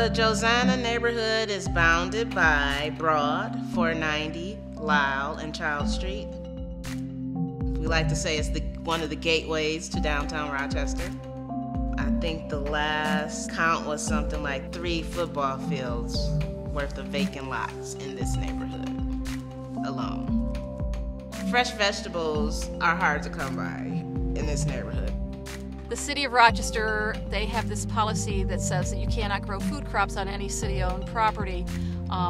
The Josana neighborhood is bounded by Broad, 490, Lyle, and Child Street. We like to say it's one of the gateways to downtown Rochester. I think the last count was something like 3 football fields worth of vacant lots in this neighborhood alone. Fresh vegetables are hard to come by in this neighborhood. The city of Rochester, they have this policy that says that you cannot grow food crops on any city-owned property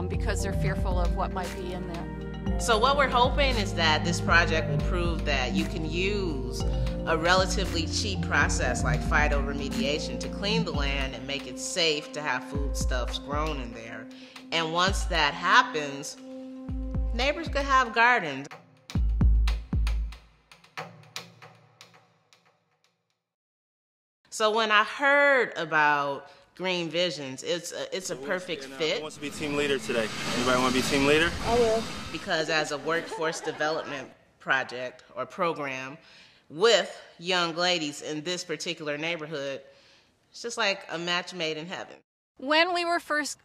because they're fearful of what might be in there. So what we're hoping is that this project will prove that you can use a relatively cheap process like phytoremediation to clean the land and make it safe to have foodstuffs grown in there. And once that happens, neighbors could have gardens. So when I heard about Green Visions, it's a perfect fit. Who wants to be team leader today? Anybody want to be team leader? I will. Because as a workforce development project or program with young ladies in this particular neighborhood, it's just like a match made in heaven. When we were first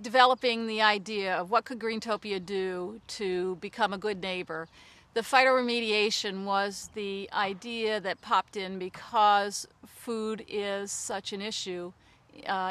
developing the idea of what could Greentopia do to become a good neighbor, the phytoremediation was the idea that popped in because food is such an issue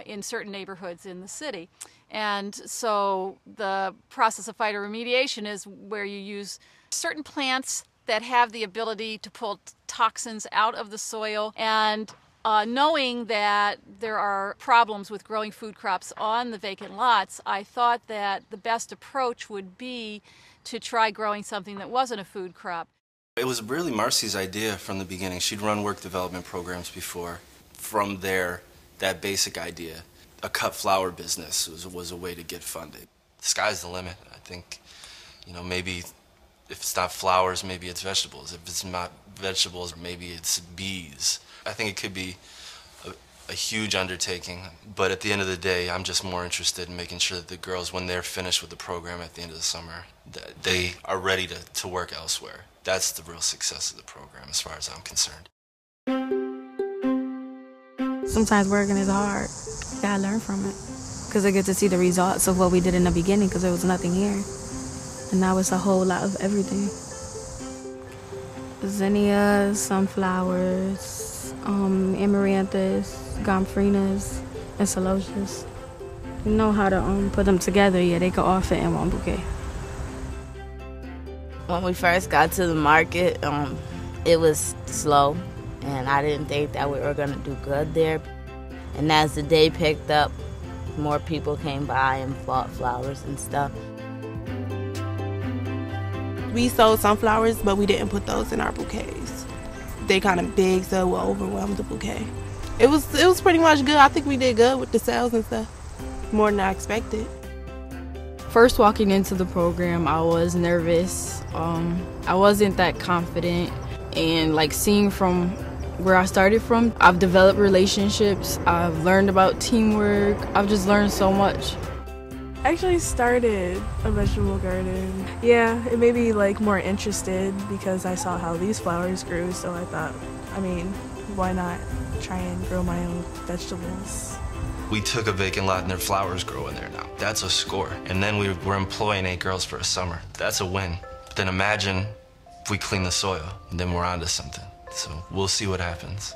in certain neighborhoods in the city. And so the process of phytoremediation is where you use certain plants that have the ability to pull toxins out of the soil, and knowing that there are problems with growing food crops on the vacant lots, I thought that the best approach would be to try growing something that wasn't a food crop. It was really Marcy's idea from the beginning. She'd run work development programs before. From there, that basic idea, a cut flower business was a way to get funded. The sky's the limit. I think, maybe if it's not flowers, maybe it's vegetables. If it's not vegetables, maybe it's bees. I think it could be a huge undertaking, but at the end of the day, I'm just more interested in making sure that the girls, when they're finished with the program at the end of the summer, that they are ready to work elsewhere. That's the real success of the program as far as I'm concerned. Sometimes working is hard. You gotta learn from it. Because I get to see the results of what we did in the beginning, because there was nothing here. And now it's a whole lot of everything. Zinnias, sunflowers, amaranthus, gomphrenias, and celosias. You know how to put them together, yeah, they could all fit in one bouquet. When we first got to the market, it was slow, and I didn't think that we were going to do good there. And as the day picked up, more people came by and bought flowers and stuff. We sold sunflowers, but we didn't put those in our bouquets. They kind of big, so it will overwhelm the bouquet. It was pretty much good. I think we did good with the sales and stuff, more than I expected. First walking into the program, I was nervous. I wasn't that confident, and seeing from where I started from, I've developed relationships, I've learned about teamwork, I've just learned so much. I actually started a vegetable garden. Yeah, it made me more interested because I saw how these flowers grew, so I thought, why not try and grow my own vegetables? We took a vacant lot and their flowers grow in there now. That's a score. And then we're employing 8 girls for a summer. That's a win. But then imagine if we clean the soil, and then we're onto something. So we'll see what happens.